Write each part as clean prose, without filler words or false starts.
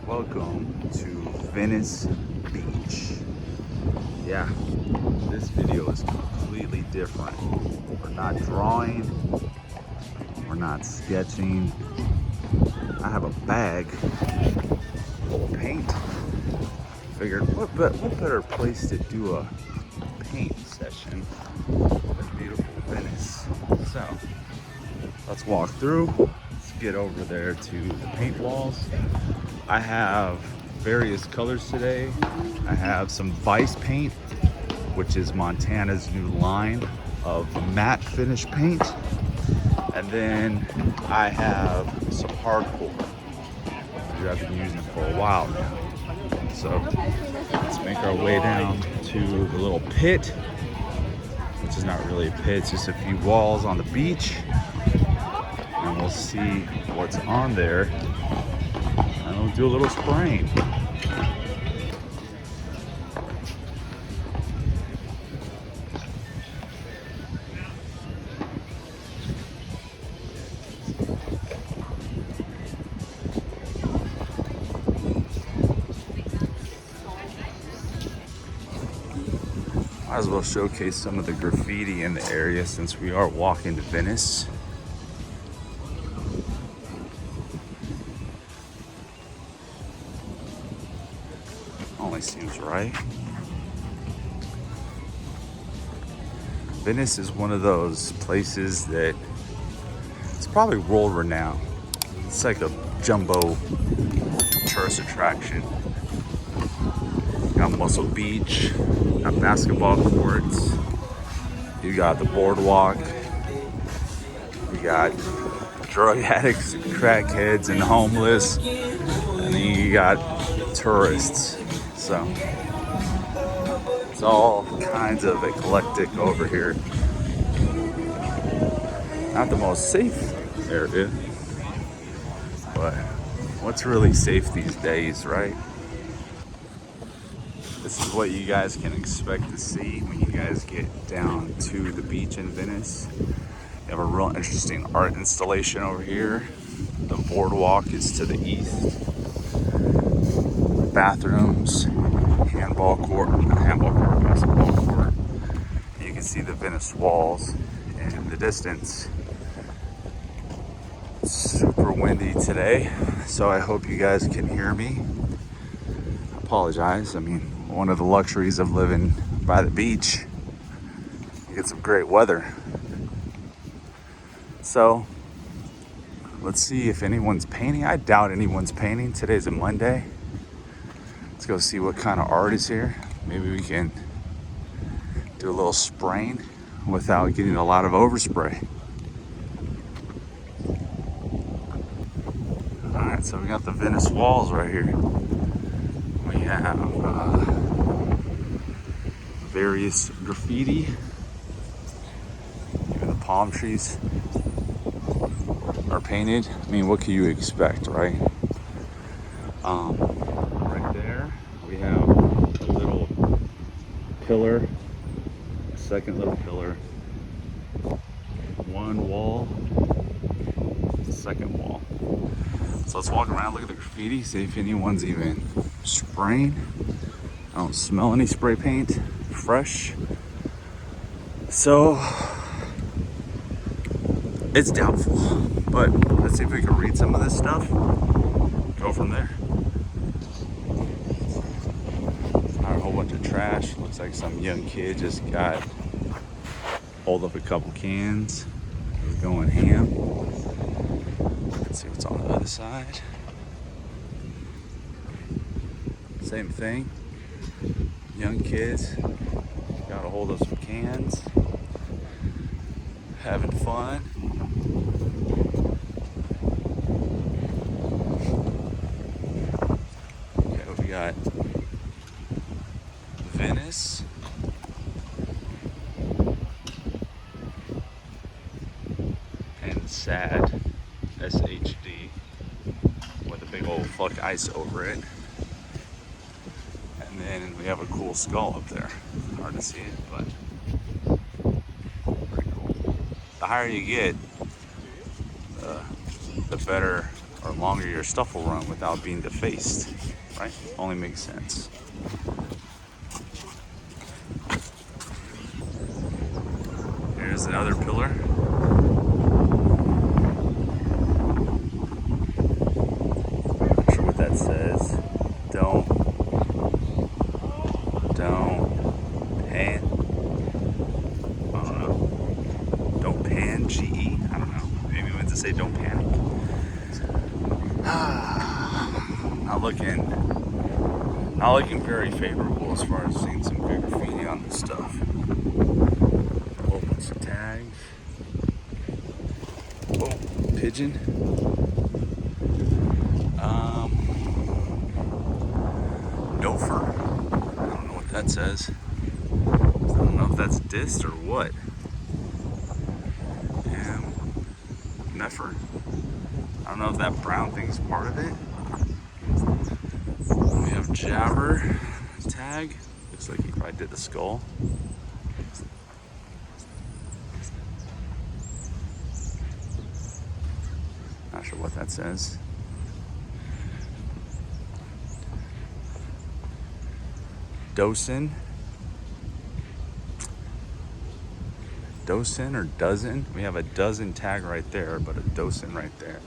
Welcome to Venice Beach. Yeah, this video is completely different. We're not drawing, we're not sketching. I have a bag full of paint. Figured what better place to do a paint session than beautiful Venice. So let's walk through. Let's get over there to the paint walls. I have various colors today. I have some Vice paint, which is Montana's new line of matte finish paint. And then I have some hardcore, which I've been using for a while now. So let's make our way down to the little pit, which is not really a pit, it's just a few walls on the beach. And we'll see what's on there. And we'll do a little spraying. Might as well showcase some of the graffiti in the area since we are walking to Venice. Only seems right. Venice is one of those places that it's probably world renowned. It's like a jumbo tourist attraction. You got Muscle Beach, you got basketball courts, you got the boardwalk, you got drug addicts, and crackheads, and homeless, and then you got tourists. So it's all kinds of eclectic over here. Not the most safe area, but what's really safe these days, right? This is what you guys can expect to see when you guys get down to the beach in Venice. You have a real interesting art installation over here. The boardwalk is to the east. Bathrooms, basketball court, basketball court. You can see the Venice walls in the distance. It's super windy today, so I hope you guys can hear me. I apologize. I mean, one of the luxuries of living by the beach, you get some great weather. So let's see if anyone's painting. I doubt anyone's painting. Today's a Monday. Let's go see what kind of art is here. Maybe we can do a little spraying without getting a lot of overspray. All right, so we got the Venice walls right here. We have various graffiti. Even the palm trees are painted. I mean, what can you expect, right? Right there, we have a little pillar, a second little pillar, one wall, the second wall. So let's walk around, look at the graffiti, see if anyone's even spraying. I don't smell any spray paint, fresh. So it's doubtful, but let's see if we can read some of this stuff. Go from there. A whole bunch of trash. Looks like some young kid just got hold of a couple cans. He's going ham. Let's see what's on the other side. Same thing. Young kids got a hold of some cans. Having fun. Okay, we got Venice. And sad SHD with a big old fuck ice over it. And then we have a cool skull up there. Hard to see it, but pretty cool. The higher you get, the better or longer your stuff will run without being defaced, right? Only makes sense. Here's another pillar. Not sure what that says. Don't pan. I don't know. Don't pan, GE. I don't know. Maybe it meant to say don't panic. Not looking very favorable as far as seeing some good graffiti on this stuff. A whole bunch of tags. Oh, pigeon. Dofer. I don't know what that says. I don't know if that's dist or what. Nefer. I don't know if that brown thing's part of it. We have Jabber tag. Looks like he probably did the skull. Not sure what that says. Dosen or dozen? We have a dozen tag right there, but a dosen right there.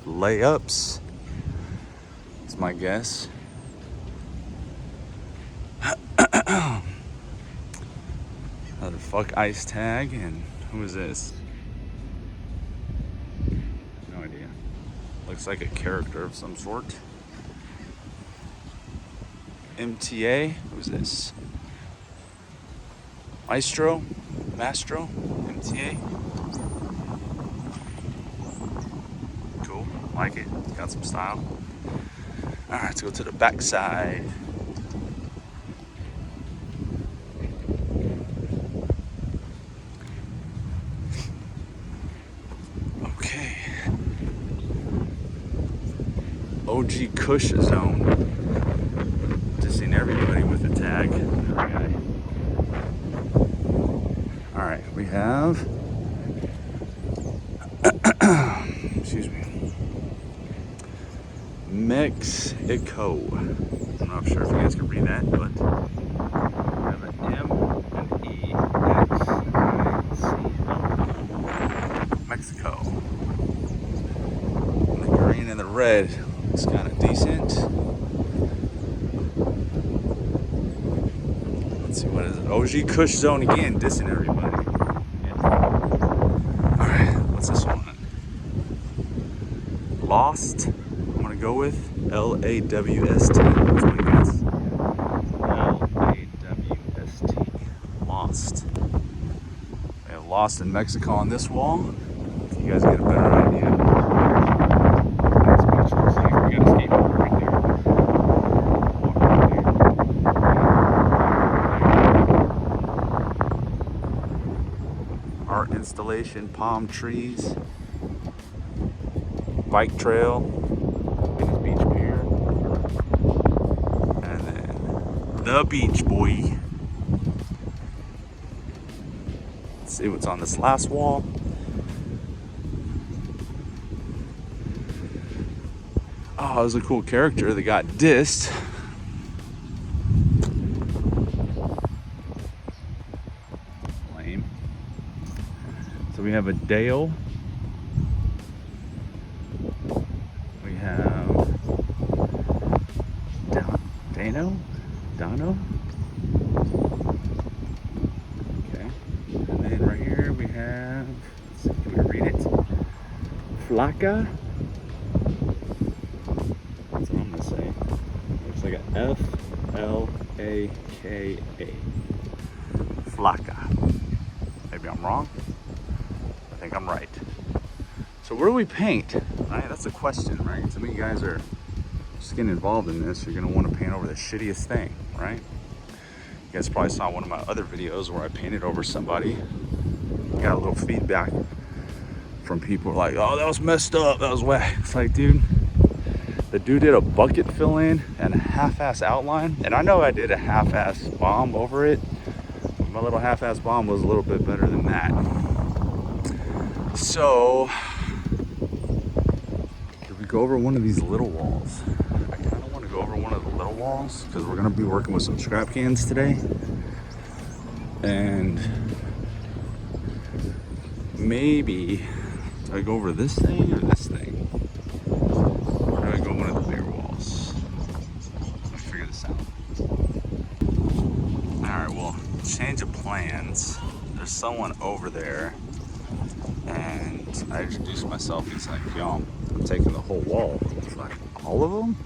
Layups, that's my guess. Another fuck ice tag, and who is this? No idea. Looks like a character of some sort. MTA, who's this? Mastro, MTA. Cool, like it. It's got some style. All right, let's go to the back side. Okay. OG Kush Zone. Just seen everybody with a tag. Okay. All right, we have, excuse me, Mexico. I'm not sure if you guys can read that, but we have an M and E X I C O. Mexico. And the green and the red looks kind of decent. Let's see, what is it? OG Kush Zone again, dissing everybody. Yeah. Alright, what's this one? Lost. I'm gonna go with LAWST. That's my guess. LAWST. Lost. We have Lost in Mexico on this wall. If you guys get a better idea. Venice Beach looks like we got a skateboard right there. Art installation, palm trees, bike trail, Venice Beach Pier, and then the beach, boy. Let's see what's on this last wall. Oh, it was a cool character that got dissed. Lame. So we have a Dale. We have Dano. Okay. And then right here we have, let's see, can we read it? Flaca. That's what I'm gonna say. Looks like a F-L-A-K-A. Flaca. Maybe I'm wrong. I think I'm right. So where do we paint? Right, that's the question, right? Some of you guys are just getting involved in this. You're gonna want to paint over the shittiest thing, right? You guys probably saw one of my other videos where I painted over somebody. Got a little feedback from people like, oh, that was messed up, that was whack. It's like, dude, the dude did a bucket fill in and a half-ass outline. And I know I did a half-ass bomb over it. My little half-ass bomb was a little bit better than that. So go over one of these little walls. I kind of want to go over one of the little walls because we're going to be working with some scrap cans today. And maybe, do I go over this thing or this thing? Or do I go one of the bigger walls? Let's figure this out. Alright, well, change of plans. There's someone over there. And I introduced myself. He's like, yo, I'm taking the whole wall. It's like, all of them?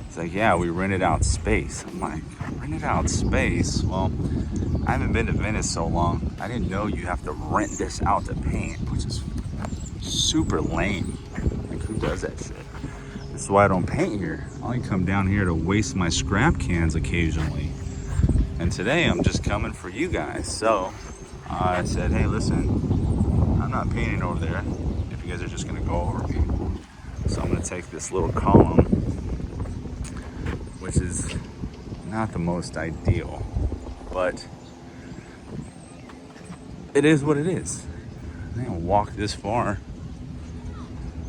He's like, yeah, we rented out space. I'm like, rented out space? Well, I haven't been to Venice so long. I didn't know you have to rent this out to paint, which is super lame. Like, who does that shit? This is why I don't paint here. I only come down here to waste my scrap cans occasionally. And today I'm just coming for you guys. So I said, hey, listen, I'm not painting over there if you guys are just gonna go over me. So I'm gonna take this little column, which is not the most ideal, but it is what it is. I'm gonna walk this far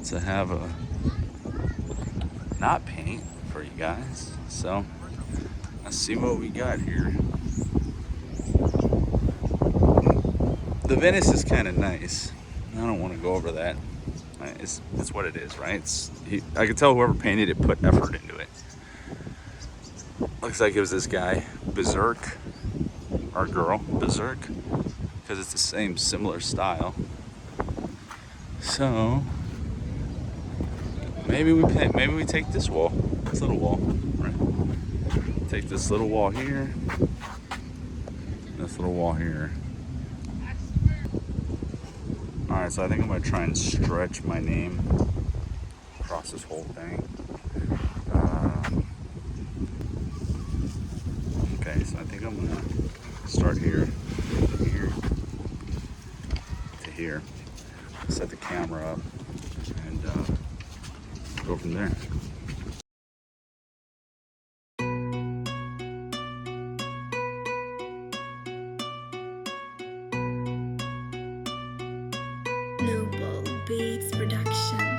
to have a not paint for you guys. So let's see what we got here. The Venice is kind of nice. I don't want to go over that. It's what it is, right? I could tell whoever painted it put effort into it. Looks like it was this guy, Berserk, or girl, Berserk, because it's the same similar style. So maybe we take this wall, this little wall, right? Take this little wall here, this little wall here. All right, so I think I'm gonna try and stretch my name across this whole thing. Okay, so I think I'm gonna start here to here, set the camera up, and go from there. Beats production.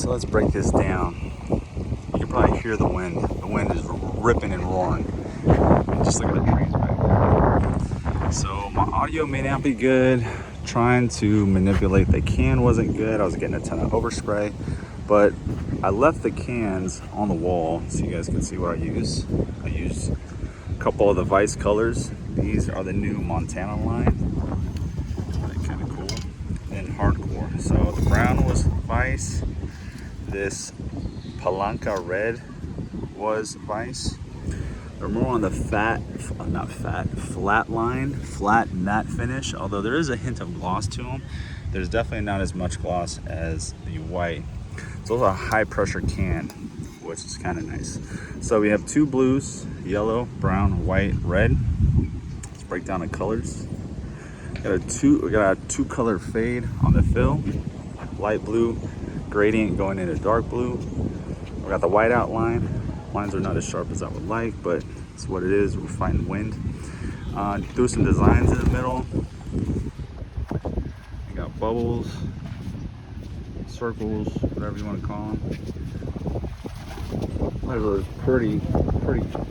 so let's break this down. You can probably hear the wind. The wind is ripping and roaring. Just look at the trees back there. So my audio may not be good. Trying to manipulate the can wasn't good. I was getting a ton of overspray, but I left the cans on the wall so you guys can see what I use. I used a couple of the Vice colors. These are the new Montana line. They're kind of cool. And hardcore. So the brown was Vice. This Palanca red was Vice. They're more on the flat line, flat matte finish. Although there is a hint of gloss to them, there's definitely not as much gloss as the white. It's also a high pressure can, which is kind of nice. So we have two blues, yellow, brown, white, red. Let's break down the colors. We got a two color fade on the fill, light blue, gradient going into dark blue. We got the white outline. Lines are not as sharp as I would like, but it's what it is. We're fighting wind. Threw some designs in the middle. We got bubbles, circles, whatever you want to call them. Those pretty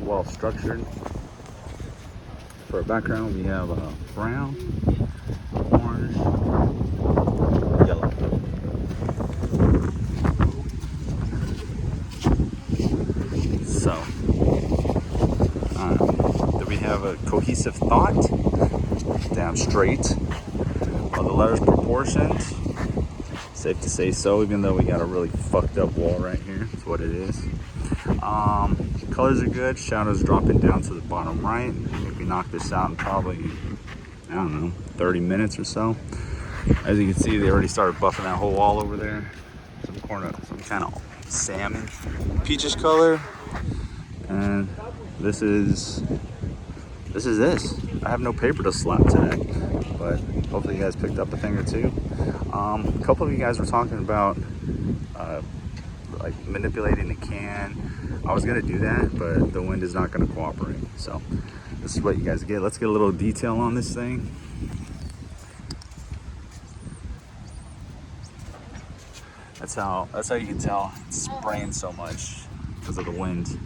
well structured. For a background, we have brown, orange, yellow. So, do we have a cohesive thought? Damn straight. Are the letters proportioned? Safe to say so, even though we got a really fucked up wall right here. That's what it is. Colors are good. Shadows dropping down to the bottom right. If we knock this out in probably, I don't know, 30 minutes or so. As you can see, they already started buffing that whole wall over there. Some kind of salmon, peachish color. And this is this. I have no paper to slap today, but hopefully you guys picked up a thing or two. A couple of you guys were talking about like manipulating the can. I was gonna do that, but the wind is not gonna cooperate. So this is what you guys get. Let's get a little detail on this thing. That's how you can tell it's spraying so much because of the wind.